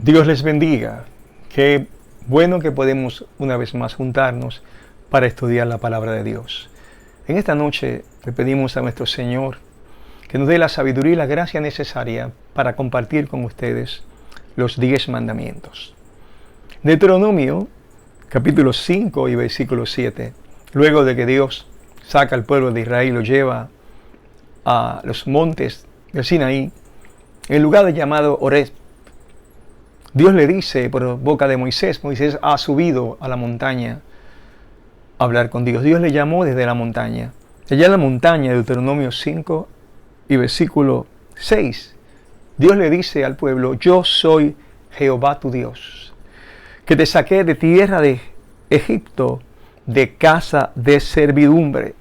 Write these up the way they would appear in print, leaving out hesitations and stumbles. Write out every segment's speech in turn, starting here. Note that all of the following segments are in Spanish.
Dios les bendiga. Qué bueno que podemos una vez más juntarnos para estudiar la palabra de Dios. En esta noche le pedimos a nuestro Señor que nos dé la sabiduría y la gracia necesaria para compartir con ustedes los 10 mandamientos. Deuteronomio, capítulo 5 y versículo 7. Luego de que Dios saca al pueblo de Israel y lo lleva a los montes del Sinaí, en el lugar llamado Horeb, Dios le dice por boca de Moisés ha subido a la montaña a hablar con Dios. Dios le llamó desde la montaña. Allá en la montaña, Deuteronomio 5 y versículo 6, Dios le dice al pueblo: yo soy Jehová tu Dios, que te saqué de tierra de Egipto, de casa de servidumbre.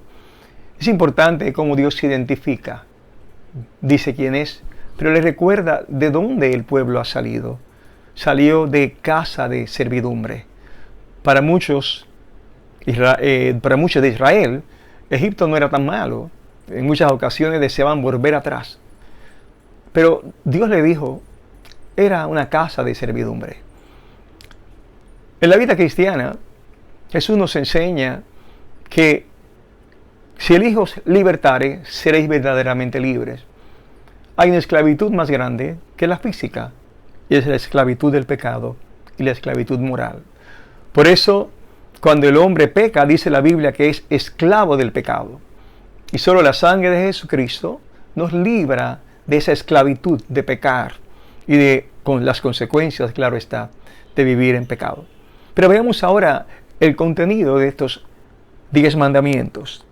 Es importante cómo Dios se identifica. Dice quién es, pero le recuerda de dónde el pueblo ha salido. Salió de casa de servidumbre. Para muchos de Israel, Egipto no era tan malo. En muchas ocasiones deseaban volver atrás. Pero Dios le dijo, era una casa de servidumbre. En la vida cristiana, Jesús nos enseña que si el Hijo os libertare, seréis verdaderamente libres. Hay una esclavitud más grande que la física, y es la esclavitud del pecado y la esclavitud moral. Por eso, cuando el hombre peca, dice la Biblia que es esclavo del pecado. Y solo la sangre de Jesucristo nos libra de esa esclavitud de pecar y con las consecuencias, claro está, de vivir en pecado. Pero veamos ahora el contenido de estos 10 mandamientos.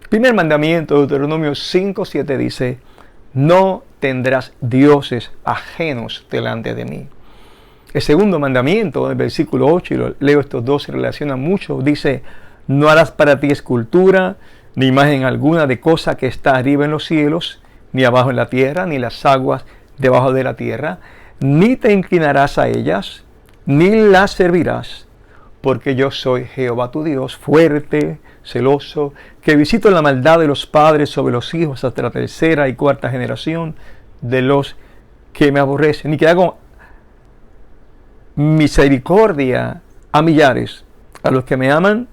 El primer mandamiento, Deuteronomio 5:7 dice: no tendrás dioses ajenos delante de mí. El segundo mandamiento, en el versículo 8, y leo estos dos, se relacionan mucho, dice: no harás para ti escultura, ni imagen alguna de cosa que está arriba en los cielos, ni abajo en la tierra, ni las aguas debajo de la tierra, ni te inclinarás a ellas, ni las servirás, porque yo soy Jehová tu Dios, fuerte, celoso, que visito la maldad de los padres sobre los hijos hasta la tercera y cuarta generación de los que me aborrecen, y que hago misericordia a millares, a los que me aman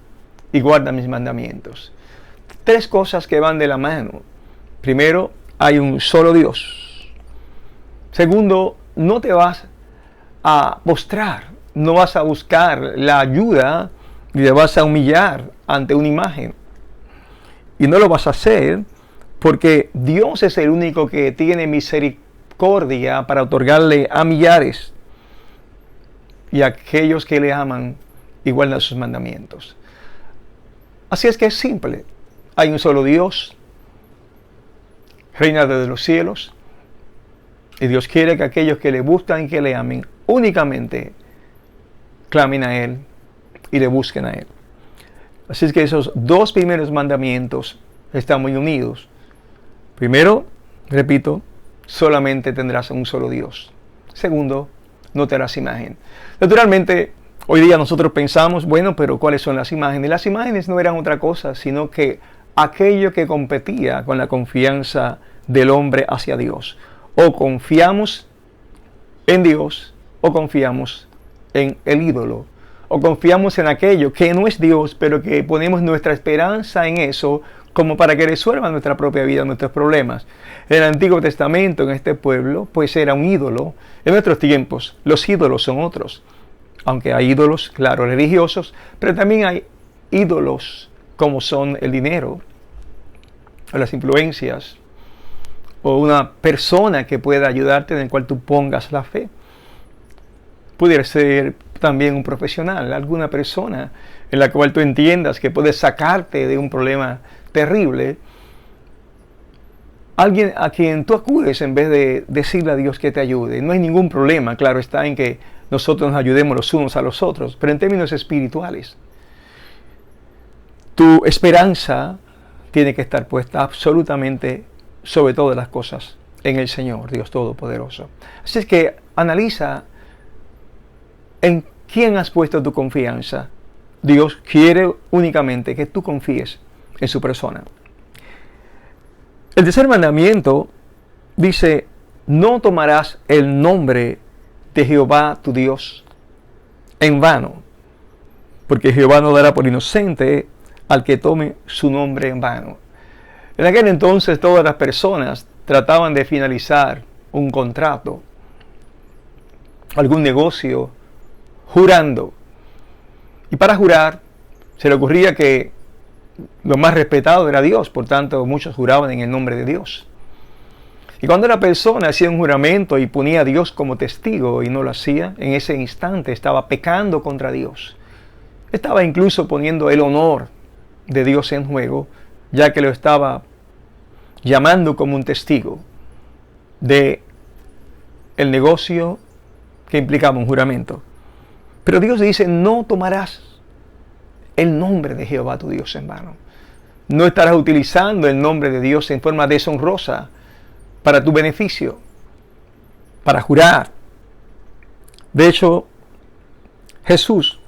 y guardan mis mandamientos. 3 cosas que van de la mano. Primero, hay un solo Dios. Segundo, no te vas a postrar, no vas a buscar la ayuda y te vas a humillar ante una imagen. Y no lo vas a hacer porque Dios es el único que tiene misericordia para otorgarle a millares y a aquellos que le aman y guardan sus mandamientos. Así es que es simple. Hay un solo Dios, reina desde los cielos, y Dios quiere que aquellos que le buscan y que le amen únicamente clamen a Él y le busquen a Él. Así es que esos 2 primeros mandamientos están muy unidos. Primero, repito, solamente tendrás un solo Dios. Segundo, no te harás imagen. Naturalmente, hoy día nosotros pensamos, bueno, pero ¿cuáles son las imágenes? Las imágenes no eran otra cosa, sino que aquello que competía con la confianza del hombre hacia Dios. O confiamos en Dios, o confiamos en el ídolo, o confiamos en aquello que no es Dios, pero que ponemos nuestra esperanza en eso como para que resuelva nuestra propia vida, nuestros problemas. En el Antiguo Testamento, en este pueblo, pues era un ídolo. En nuestros tiempos, los ídolos son otros. Aunque hay ídolos, claro, religiosos, pero también hay ídolos como son el dinero, o las influencias, o una persona que pueda ayudarte en el cual tú pongas la fe. Pudiera ser también un profesional, alguna persona en la cual tú entiendas que puede sacarte de un problema terrible. Alguien a quien tú acudes en vez de decirle a Dios que te ayude. No hay ningún problema, claro está, en que nosotros nos ayudemos los unos a los otros, pero en términos espirituales, tu esperanza tiene que estar puesta absolutamente sobre todas las cosas en el Señor, Dios Todopoderoso. Así es que analiza en quién has puesto tu confianza. Dios quiere únicamente que tú confíes en su persona. El tercer mandamiento dice: no tomarás el nombre de Jehová tu Dios en vano, porque Jehová no dará por inocente al que tome su nombre en vano. En aquel entonces todas las personas trataban de finalizar un contrato, algún negocio, jurando. Y para jurar se le ocurría que lo más respetado era Dios, por tanto muchos juraban en el nombre de Dios. Y cuando la persona hacía un juramento y ponía a Dios como testigo y no lo hacía, en ese instante estaba pecando contra Dios. Estaba incluso poniendo el honor de Dios en juego, ya que lo estaba llamando como un testigo de el negocio que implicaba un juramento. Pero Dios dice, no tomarás el nombre de Jehová tu Dios en vano. No estarás utilizando el nombre de Dios en forma deshonrosa para tu beneficio, para jurar. De hecho, Jesús,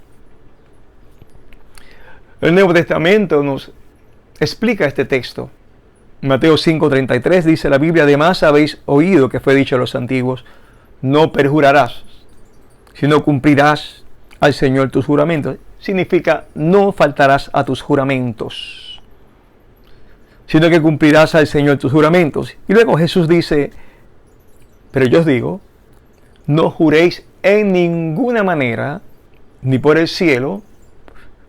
el Nuevo Testamento nos explica este texto. Mateo 5:33 dice la Biblia, además habéis oído que fue dicho a los antiguos, no perjurarás, sino cumplirás al Señor tus juramentos. Significa, no faltarás a tus juramentos, sino que cumplirás al Señor tus juramentos. Y luego Jesús dice, pero yo os digo, no juréis en ninguna manera, ni por el cielo,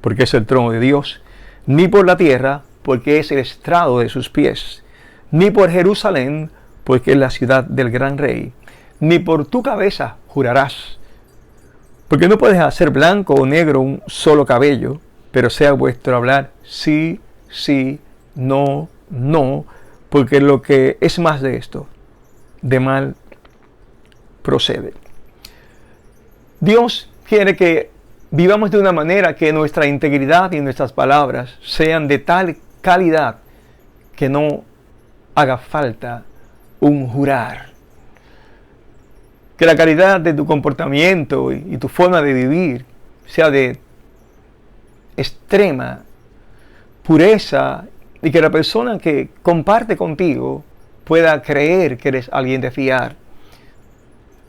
porque es el trono de Dios, ni por la tierra, porque es el estrado de sus pies, ni por Jerusalén, porque es la ciudad del gran rey, ni por tu cabeza jurarás, porque no puedes hacer blanco o negro un solo cabello, pero sea vuestro hablar sí, sí, no, no, porque lo que es más de esto, de mal procede. Dios quiere que vivamos de una manera que nuestra integridad y nuestras palabras sean de tal calidad que no haga falta un jurar. Que la calidad de tu comportamiento y tu forma de vivir sea de extrema pureza y que la persona que comparte contigo pueda creer que eres alguien de fiar.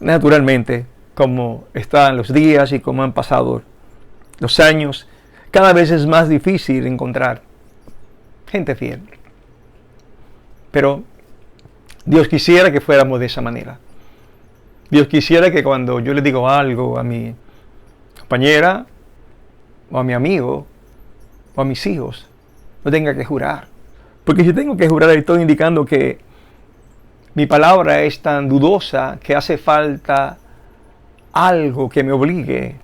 Naturalmente, como están los días y como han pasado los años, cada vez es más difícil encontrar gente fiel. Pero Dios quisiera que fuéramos de esa manera. Dios quisiera que cuando yo le digo algo a mi compañera, o a mi amigo, o a mis hijos, no tenga que jurar. Porque si tengo que jurar, estoy indicando que mi palabra es tan dudosa que hace falta algo que me obligue.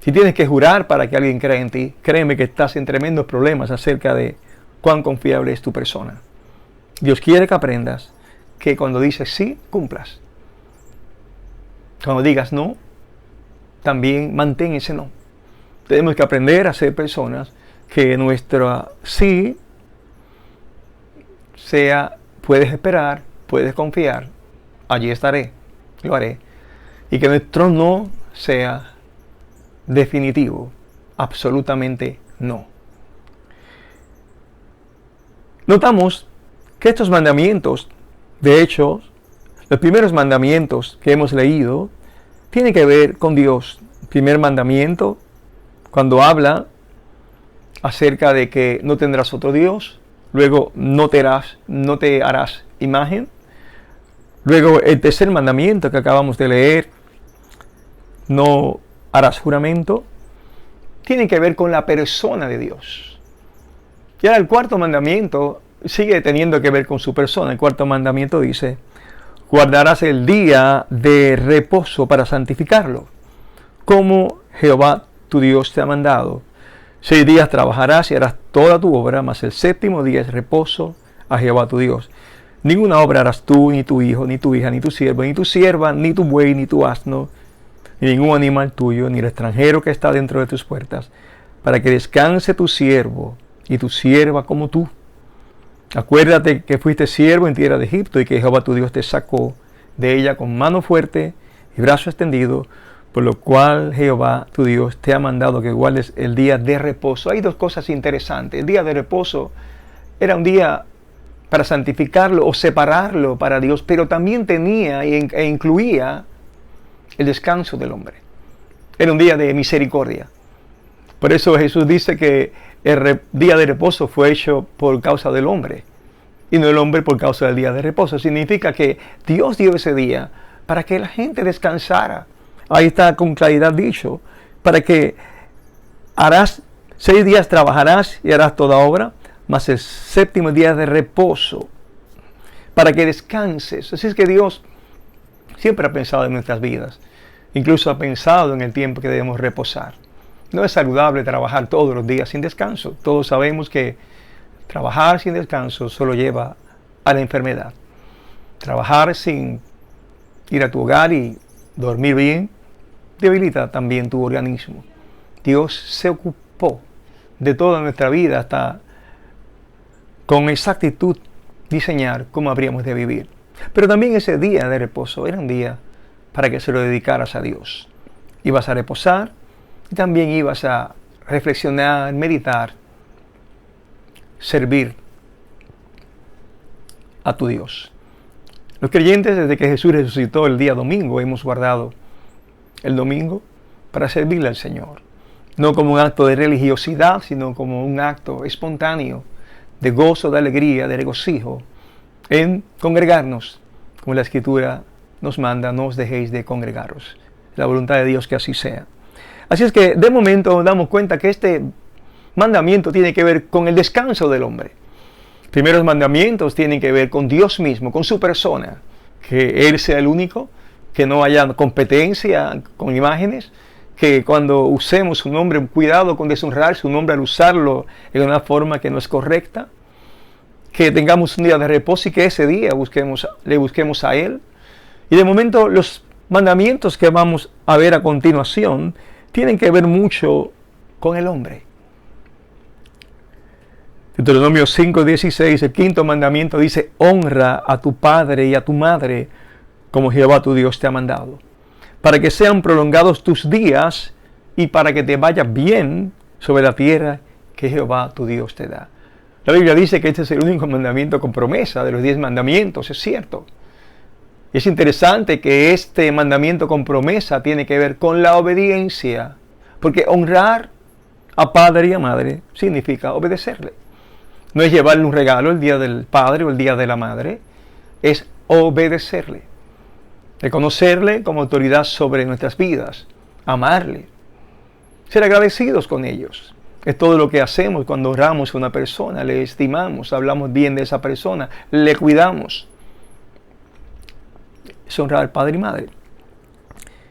Si tienes que jurar para que alguien crea en ti, créeme que estás en tremendos problemas acerca de cuán confiable es tu persona. Dios quiere que aprendas que cuando dices sí, cumplas. Cuando digas no, también mantén ese no. Tenemos que aprender a ser personas que nuestro sí sea, puedes esperar, puedes confiar, allí estaré, lo haré. Y que nuestro no sea definitivo, absolutamente no. Notamos que estos mandamientos, de hecho, los primeros mandamientos que hemos leído, tienen que ver con Dios. El primer mandamiento, cuando habla acerca de que no tendrás otro Dios, luego no te harás imagen. Luego el tercer mandamiento que acabamos de leer, no harás juramento, tiene que ver con la persona de Dios. Y ahora el cuarto mandamiento sigue teniendo que ver con su persona. El cuarto mandamiento dice, guardarás el día de reposo para santificarlo, como Jehová tu Dios te ha mandado. 6 días trabajarás y harás toda tu obra, mas el séptimo día es reposo a Jehová tu Dios. Ninguna obra harás tú, ni tu hijo, ni tu hija, ni tu siervo, ni tu sierva, ni tu buey, ni tu asno, ni ningún animal tuyo, ni el extranjero que está dentro de tus puertas, para que descanse tu siervo y tu sierva como tú. Acuérdate que fuiste siervo en tierra de Egipto y que Jehová tu Dios te sacó de ella con mano fuerte y brazo extendido, por lo cual Jehová tu Dios te ha mandado que guardes el día de reposo. Hay dos cosas interesantes. El día de reposo era un día para santificarlo o separarlo para Dios, pero también tenía e incluía el descanso del hombre. Era un día de misericordia. Por eso Jesús dice que el día de reposo fue hecho por causa del hombre y no el hombre por causa del día de reposo. Significa que Dios dio ese día para que la gente descansara. Ahí está con claridad dicho, para que 6 días trabajarás y harás toda obra, mas el 7º día de reposo, para que descanses. Así es que Dios siempre ha pensado en nuestras vidas. Incluso ha pensado en el tiempo que debemos reposar. No es saludable trabajar todos los días sin descanso. Todos sabemos que trabajar sin descanso solo lleva a la enfermedad. Trabajar sin ir a tu hogar y dormir bien debilita también tu organismo. Dios se ocupó de toda nuestra vida hasta con exactitud diseñar cómo habríamos de vivir. Pero también ese día de reposo era un día para que se lo dedicaras a Dios. Ibas a reposar y también ibas a reflexionar, meditar, servir a tu Dios. Los creyentes, desde que Jesús resucitó el día domingo, hemos guardado el domingo para servirle al Señor. No como un acto de religiosidad, sino como un acto espontáneo de gozo, de alegría, de regocijo en congregarnos, como la Escritura nos manda, no os dejéis de congregaros. La voluntad de Dios que así sea. Así es que de momento nos damos cuenta que este mandamiento tiene que ver con el descanso del hombre. Primeros mandamientos tienen que ver con Dios mismo, con su persona, que Él sea el único, que no haya competencia con imágenes, que cuando usemos su nombre, cuidado con deshonrar su nombre al usarlo en una forma que no es correcta, que tengamos un día de reposo y que ese día le busquemos a Él. Y de momento los mandamientos que vamos a ver a continuación tienen que ver mucho con el hombre. Deuteronomio 5:16, el 5.º mandamiento dice: honra a tu padre y a tu madre como Jehová tu Dios te ha mandado, para que sean prolongados tus días y para que te vaya bien sobre la tierra que Jehová tu Dios te da. La Biblia dice que este es el único mandamiento con promesa de los 10 mandamientos, es cierto. Es interesante que este mandamiento con promesa tiene que ver con la obediencia, porque honrar a padre y a madre significa obedecerle. No es llevarle un regalo el día del padre o el día de la madre, es obedecerle, reconocerle como autoridad sobre nuestras vidas, amarle, ser agradecidos con ellos. Es todo lo que hacemos cuando honramos a una persona, le estimamos, hablamos bien de esa persona, le cuidamos. Es honrar al padre y madre.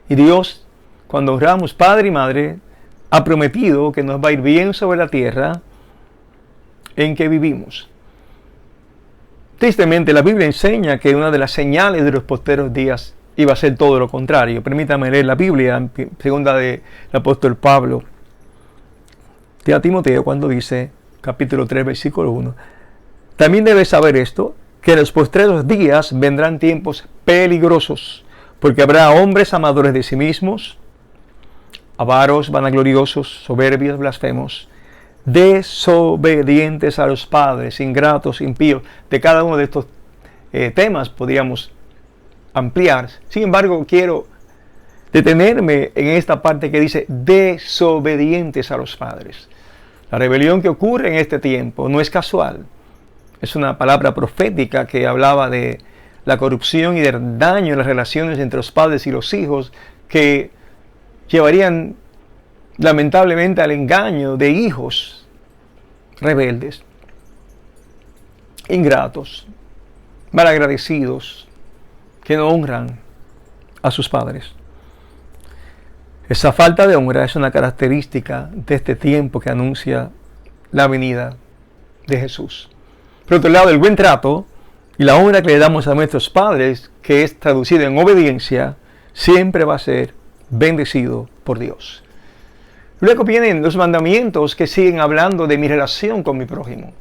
Y Dios, cuando honramos padre y madre, ha prometido que nos va a ir bien sobre la tierra en que vivimos. Tristemente, la Biblia enseña que una de las señales de los posteros días iba a ser todo lo contrario. Permítame leer la Biblia, segunda del apóstol Pablo, a Timoteo, cuando dice, capítulo 3, versículo 1, también debes saber esto, que en los postreros días vendrán tiempos peligrosos, porque habrá hombres amadores de sí mismos, avaros, vanagloriosos, soberbios, blasfemos, desobedientes a los padres, ingratos, impíos. De cada uno de estos temas podríamos ampliar. Sin embargo, quiero detenerme en esta parte que dice desobedientes a los padres. La rebelión que ocurre en este tiempo no es casual. Es una palabra profética que hablaba de la corrupción y del daño en las relaciones entre los padres y los hijos, que llevarían lamentablemente al engaño de hijos rebeldes, ingratos, malagradecidos, que no honran a sus padres. Esa falta de honra es una característica de este tiempo que anuncia la venida de Jesús. Por otro lado, el buen trato y la honra que le damos a nuestros padres, que es traducido en obediencia, siempre va a ser bendecido por Dios. Luego vienen los mandamientos que siguen hablando de mi relación con mi prójimo.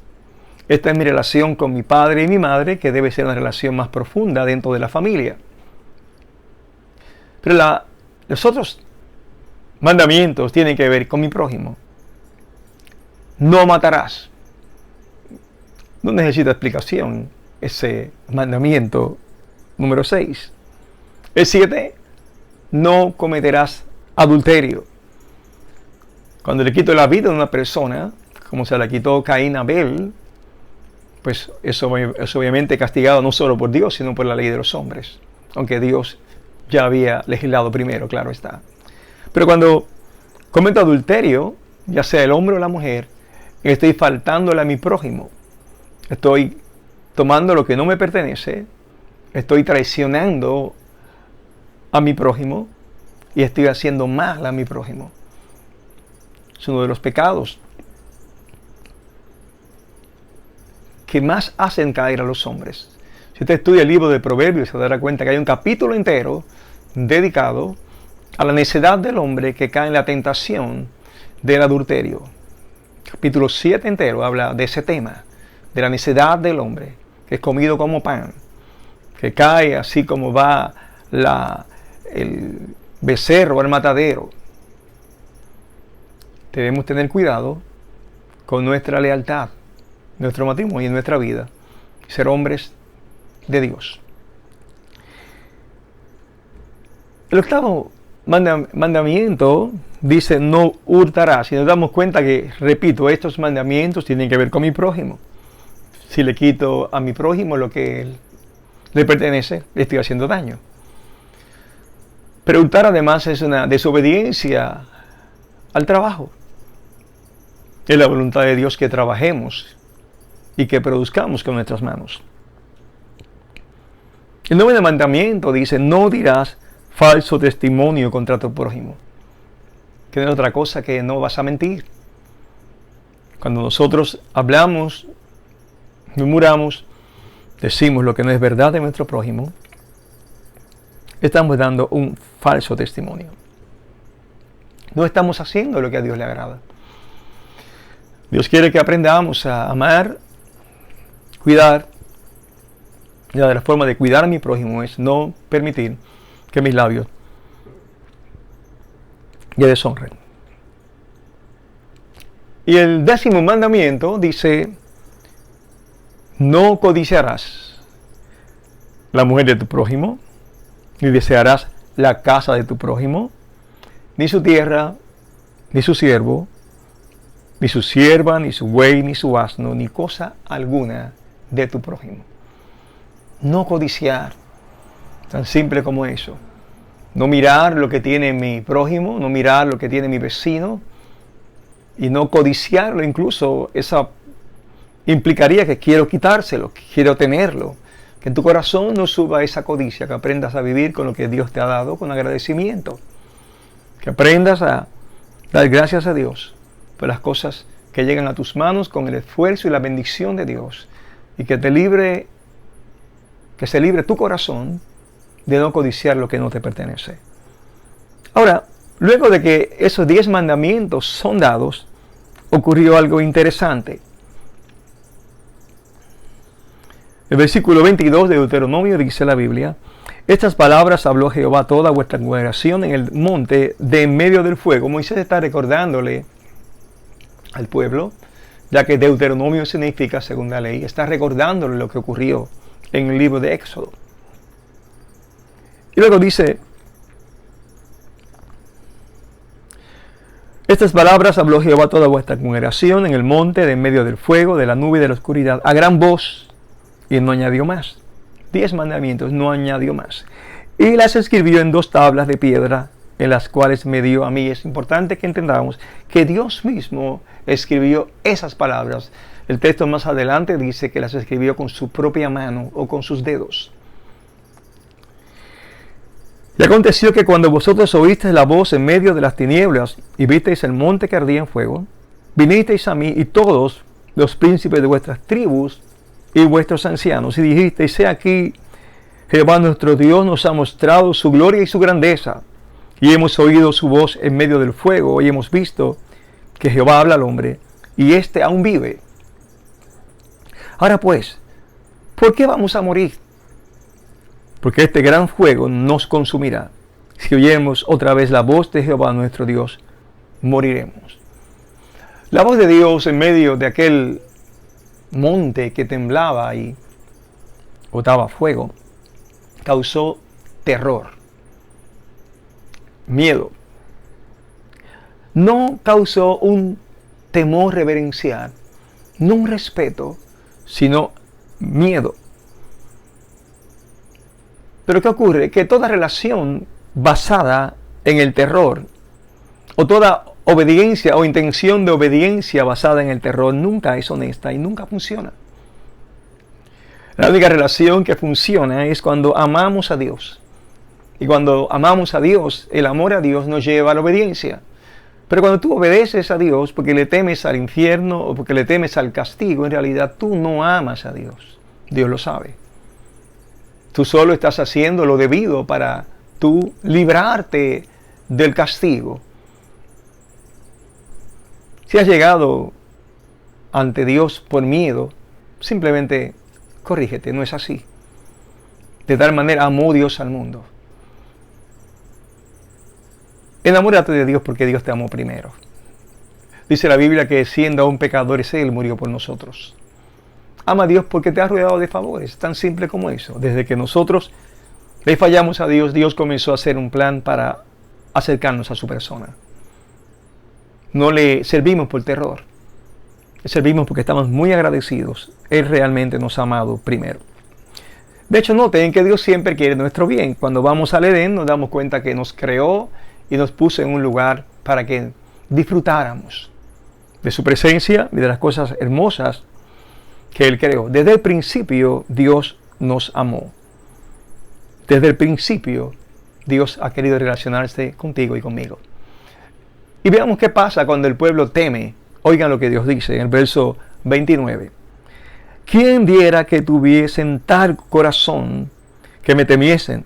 Esta es mi relación con mi padre y mi madre, que debe ser una relación más profunda dentro de la familia. Pero los otros mandamientos tienen que ver con mi prójimo. No matarás. No necesita explicación ese mandamiento número 6. El 7, no cometerás adulterio. Cuando le quito la vida a una persona, como se la quitó Caín a Abel, pues eso es obviamente castigado no solo por Dios, sino por la ley de los hombres. Aunque Dios ya había legislado primero, claro está. Pero cuando cometo adulterio, ya sea el hombre o la mujer, estoy faltándole a mi prójimo. Estoy tomando lo que no me pertenece, estoy traicionando a mi prójimo y estoy haciendo mal a mi prójimo. Es uno de los pecados que más hacen caer a los hombres. Si usted estudia el libro de Proverbios, se dará cuenta que hay un capítulo entero dedicado a la necedad del hombre que cae en la tentación del adulterio. Capítulo 7 entero habla de ese tema, de la necedad del hombre, que es comido como pan, que cae así como va el becerro al matadero. Debemos tener cuidado con nuestra lealtad, nuestro matrimonio y nuestra vida, y ser hombres de Dios. El octavo mandamiento dice: no hurtarás. Y nos damos cuenta que, repito, estos mandamientos tienen que ver con mi prójimo. Si le quito a mi prójimo lo que le pertenece, le estoy haciendo daño. Pero hurtar además es una desobediencia al trabajo. Es la voluntad de Dios que trabajemos y que produzcamos con nuestras manos. El noveno mandamiento dice: no dirás falso testimonio contra tu prójimo. Que no es otra cosa que no vas a mentir. Cuando nosotros hablamos, murmuramos, decimos lo que no es verdad de nuestro prójimo, estamos dando un falso testimonio. No estamos haciendo lo que a Dios le agrada. Dios quiere que aprendamos a amar, cuidar. Y la forma de cuidar a mi prójimo es no permitir que mis labios le deshonren. Y el décimo mandamiento dice: no codiciarás la mujer de tu prójimo, ni desearás la casa de tu prójimo, ni su tierra, ni su siervo, ni su sierva, ni su buey, ni su asno, ni cosa alguna de tu prójimo. No codiciar, tan simple como eso. No mirar lo que tiene mi prójimo, no mirar lo que tiene mi vecino, y no codiciarlo. Incluso eso implicaría que quiero quitárselo, que quiero tenerlo. Que en tu corazón no suba esa codicia, que aprendas a vivir con lo que Dios te ha dado, con agradecimiento. Que aprendas a dar gracias a Dios por las cosas que llegan a tus manos con el esfuerzo y la bendición de Dios, y que se libre tu corazón de no codiciar lo que no te pertenece. Ahora, luego de que esos 10 mandamientos son dados, ocurrió algo interesante. El versículo 22 de Deuteronomio dice la Biblia: estas palabras habló Jehová a toda vuestra congregación en el monte de en medio del fuego. Moisés está recordándole al pueblo, ya que Deuteronomio significa según la ley, está recordándole lo que ocurrió en el libro de Éxodo. Y luego dice: estas palabras habló Jehová a toda vuestra congregación en el monte de en medio del fuego, de la nube y de la oscuridad, a gran voz, y no añadió más. 10 mandamientos, no añadió más. Y las escribió en 2 tablas de piedra, en las cuales me dio a mí. Es importante que entendamos que Dios mismo escribió esas palabras. El texto más adelante dice que las escribió con su propia mano o con sus dedos. Y aconteció que cuando vosotros oísteis la voz en medio de las tinieblas y visteis el monte que ardía en fuego, vinisteis a mí y todos los príncipes de vuestras tribus y vuestros ancianos, y dijisteis: he aquí, Jehová nuestro Dios nos ha mostrado su gloria y su grandeza, y hemos oído su voz en medio del fuego, y hemos visto que Jehová habla al hombre, y éste aún vive. Ahora pues, ¿por qué vamos a morir? Porque este gran fuego nos consumirá. Si oyemos otra vez la voz de Jehová nuestro Dios, moriremos. La voz de Dios en medio de aquel monte que temblaba y botaba fuego, causó terror, miedo. No causó un temor reverencial, no un respeto, sino miedo. Pero ¿qué ocurre? Que toda relación basada en el terror, o toda obediencia o intención de obediencia basada en el terror, nunca es honesta y nunca funciona. La única relación que funciona es cuando amamos a Dios. Y cuando amamos a Dios, el amor a Dios nos lleva a la obediencia. Pero cuando tú obedeces a Dios porque le temes al infierno o porque le temes al castigo, en realidad tú no amas a Dios. Dios lo sabe. Tú solo estás haciendo lo debido para tú librarte del castigo. Si has llegado ante Dios por miedo, simplemente corrígete, no es así. De tal manera amó Dios al mundo. Enamórate de Dios porque Dios te amó primero. Dice la Biblia que siendo aún pecadores, Él murió por nosotros. Ama a Dios porque te ha rodeado de favores, tan simple como eso. Desde que nosotros le fallamos a Dios, Dios comenzó a hacer un plan para acercarnos a su persona. No le servimos por terror, le servimos porque estamos muy agradecidos. Él realmente nos ha amado primero. De hecho, noten que Dios siempre quiere nuestro bien. Cuando vamos al Edén nos damos cuenta que nos creó y nos puso en un lugar para que disfrutáramos de su presencia y de las cosas hermosas que Él creó. Desde el principio Dios nos amó. Desde el principio Dios ha querido relacionarse contigo y conmigo. Y veamos qué pasa cuando el pueblo teme. Oigan lo que Dios dice en el verso 29. ¿Quién diera que tuviesen tal corazón que me temiesen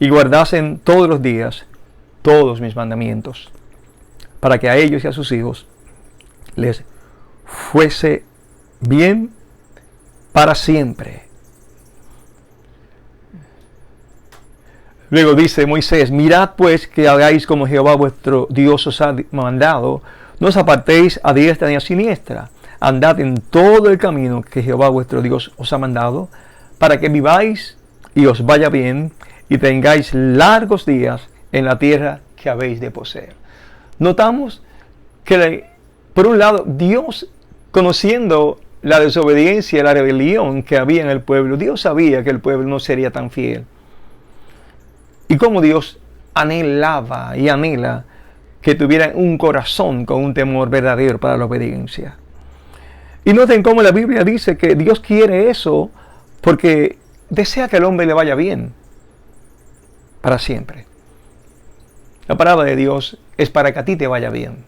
y guardasen todos los días todos mis mandamientos, para que a ellos y a sus hijos les fuese bien para siempre? Luego dice Moisés: mirad pues que hagáis como Jehová vuestro Dios os ha mandado, no os apartéis a diestra ni a siniestra, andad en todo el camino que Jehová vuestro Dios os ha mandado, para que viváis y os vaya bien, y tengáis largos días en la tierra que habéis de poseer. Notamos que, por un lado, Dios, conociendo la desobediencia y la rebelión que había en el pueblo, Dios sabía que el pueblo no sería tan fiel. Y como Dios anhelaba y anhela que tuvieran un corazón con un temor verdadero para la obediencia. Y noten cómo la Biblia dice que Dios quiere eso porque desea que el hombre le vaya bien para siempre. La palabra de Dios es para que a ti te vaya bien.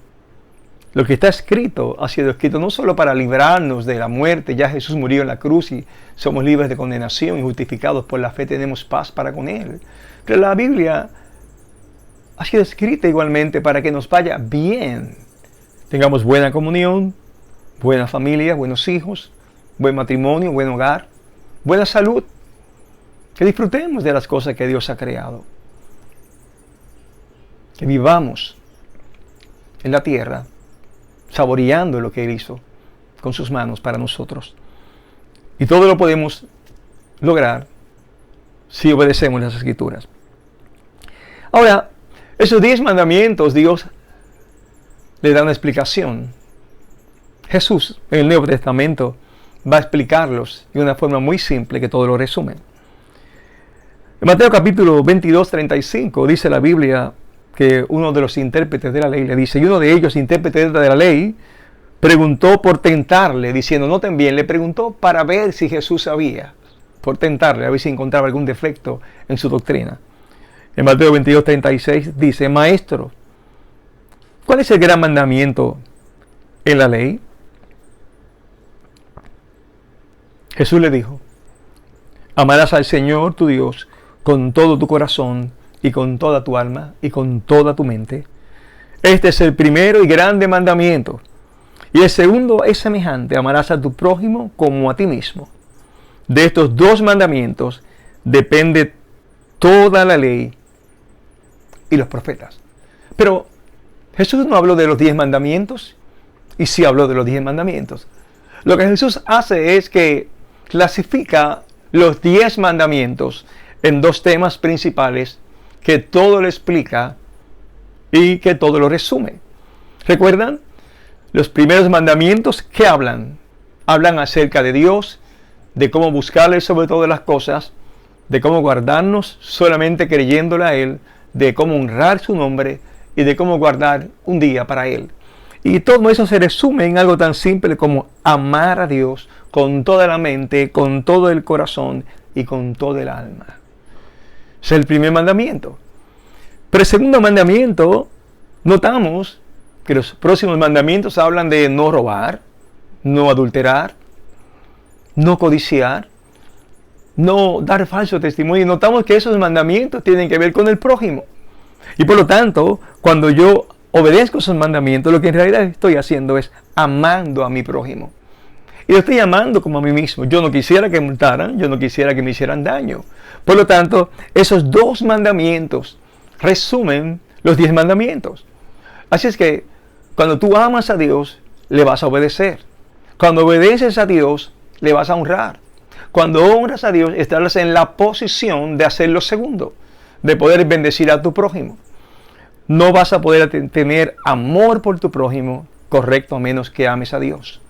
Lo que está escrito ha sido escrito no solo para librarnos de la muerte, ya Jesús murió en la cruz y somos libres de condenación y justificados por la fe tenemos paz para con Él. Pero la Biblia ha sido escrita igualmente para que nos vaya bien. Tengamos buena comunión, buena familia, buenos hijos, buen matrimonio, buen hogar, buena salud. Que disfrutemos de las cosas que Dios ha creado. Que vivamos en la tierra saboreando lo que Él hizo con sus manos para nosotros. Y todo lo podemos lograr si obedecemos las Escrituras. Ahora, esos 10 mandamientos Dios le da una explicación. Jesús en el Nuevo Testamento va a explicarlos de una forma muy simple que todo lo resume. En Mateo capítulo 22, 35 dice la Biblia que uno de los intérpretes de la ley le dice, y uno de ellos, intérprete de la ley, preguntó por tentarle, diciendo, noten bien, le preguntó para ver si Jesús sabía, por tentarle, a ver si encontraba algún defecto en su doctrina. En Mateo 22, 36 dice, maestro, ¿cuál es el gran mandamiento en la ley? Jesús le dijo, amarás al Señor tu Dios con todo tu corazón y con toda tu alma y con toda tu mente. Este es el primero y grande mandamiento. Y el segundo es semejante, amarás a tu prójimo como a ti mismo. De estos 2 mandamientos depende toda la ley y los profetas. Pero Jesús no habló de los 10 mandamientos, y sí habló de los 10 mandamientos. Lo que Jesús hace es que clasifica los 10 mandamientos en 2 temas principales que todo lo explica y que todo lo resume. ¿Recuerdan? Los primeros mandamientos, ¿qué hablan? Hablan acerca de Dios, de cómo buscarle sobre todas las cosas, de cómo guardarnos solamente creyéndole a Él, de cómo honrar su nombre y de cómo guardar un día para Él. Y todo eso se resume en algo tan simple como amar a Dios con toda la mente, con todo el corazón y con todo el alma. Ese es el primer mandamiento. Pero el segundo mandamiento, notamos que los próximos mandamientos hablan de no robar, no adulterar, no codiciar, no dar falso testimonio. Y notamos que esos mandamientos tienen que ver con el prójimo. Y por lo tanto, cuando yo obedezco esos mandamientos, lo que en realidad estoy haciendo es amando a mi prójimo. Y lo estoy amando como a mí mismo. Yo no quisiera que me multaran, yo no quisiera que me hicieran daño. Por lo tanto, esos 2 mandamientos resumen los 10 mandamientos. Así es que cuando tú amas a Dios, le vas a obedecer. Cuando obedeces a Dios, le vas a honrar. Cuando honras a Dios, estás en la posición de hacer lo segundo, de poder bendecir a tu prójimo. No vas a poder tener amor por tu prójimo correcto a menos que ames a Dios.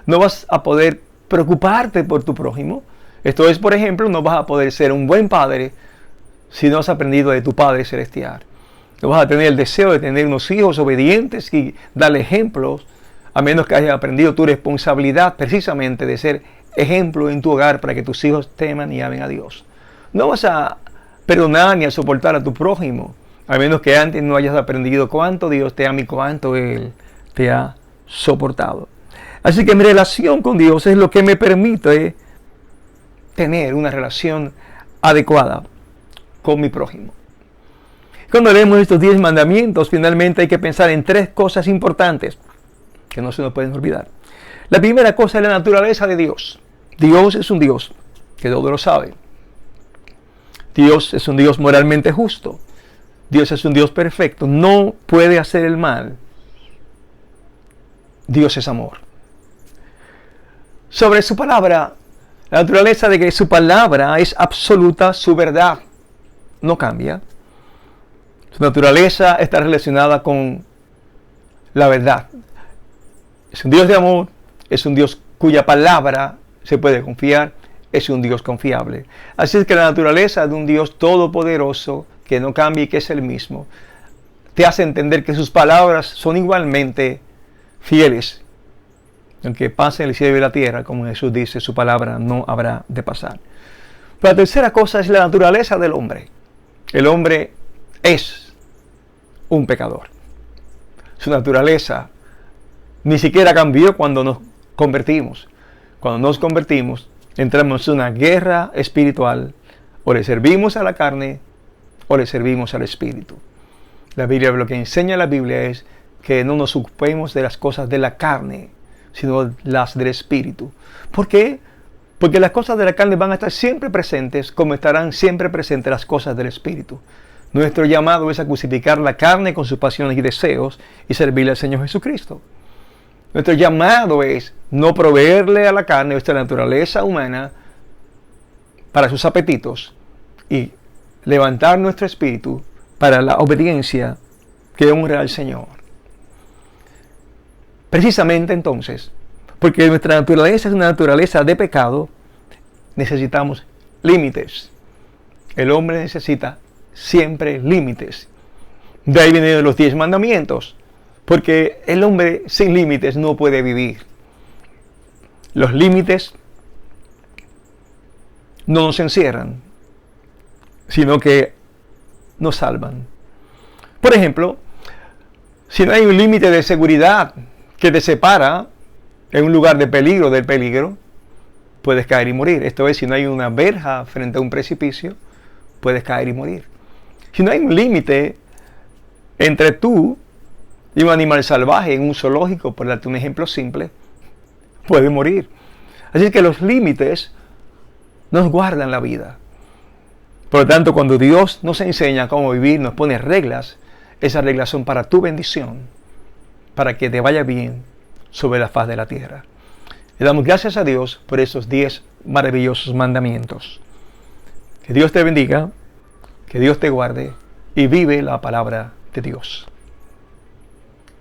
No vas a poder preocuparte por tu prójimo. Esto es, por ejemplo, no vas a poder ser un buen padre si no has aprendido de tu Padre Celestial. No vas a tener el deseo de tener unos hijos obedientes y darle ejemplos, a menos que hayas aprendido tu responsabilidad precisamente de ser ejemplo en tu hogar para que tus hijos teman y amen a Dios. No vas a perdonar ni a soportar a tu prójimo, a menos que antes no hayas aprendido cuánto Dios te ama y cuánto Él te ha soportado. Así que mi relación con Dios es lo que me permite tener una relación adecuada con mi prójimo. Cuando leemos estos 10 mandamientos, finalmente hay que pensar en 3 cosas importantes que no se nos pueden olvidar. La primera cosa es la naturaleza de Dios. Dios es un Dios que todo lo sabe. Dios es un Dios moralmente justo. Dios es un Dios perfecto. No puede hacer el mal. Dios es amor. Sobre su palabra, la naturaleza de que su palabra es absoluta, su verdad no cambia. Su naturaleza está relacionada con la verdad. Es un Dios de amor, es un Dios cuya palabra se puede confiar, es un Dios confiable. Así es que la naturaleza de un Dios todopoderoso, que no cambia y que es el mismo, te hace entender que sus palabras son igualmente fieles. Aunque pase el cielo y la tierra, como Jesús dice, su palabra no habrá de pasar. Pero la tercera cosa es la naturaleza del hombre. El hombre es un pecador. Su naturaleza ni siquiera cambió cuando nos convertimos. Cuando nos convertimos, entramos en una guerra espiritual. O le servimos a la carne o le servimos al espíritu. La Biblia, lo que enseña la Biblia es que no nos ocupemos de las cosas de la carne, sino las del espíritu. ¿Por qué? Porque las cosas de la carne van a estar siempre presentes, como estarán siempre presentes las cosas del espíritu. Nuestro llamado es a crucificar la carne con sus pasiones y deseos y servirle al Señor Jesucristo. Nuestro llamado es no proveerle a la carne, nuestra naturaleza humana, para sus apetitos, y levantar nuestro espíritu para la obediencia que honra al Señor. Precisamente entonces, porque nuestra naturaleza es una naturaleza de pecado, necesitamos límites. El hombre necesita siempre límites. De ahí vienen los 10 mandamientos, porque el hombre sin límites no puede vivir. Los límites no nos encierran, sino que nos salvan. Por ejemplo, si no hay un límite de seguridad que te separa en un lugar de peligro del peligro, puedes caer y morir. Esto es, si no hay una verja frente a un precipicio, puedes caer y morir. Si no hay un límite entre tú y un animal salvaje en un zoológico, por darte un ejemplo simple, puedes morir. Así que los límites nos guardan la vida. Por lo tanto, cuando Dios nos enseña cómo vivir, nos pone reglas, esas reglas son para tu bendición, para que te vaya bien sobre la faz de la tierra. Le damos gracias a Dios por esos 10 maravillosos mandamientos. Que Dios te bendiga, que Dios te guarde y vive la palabra de Dios.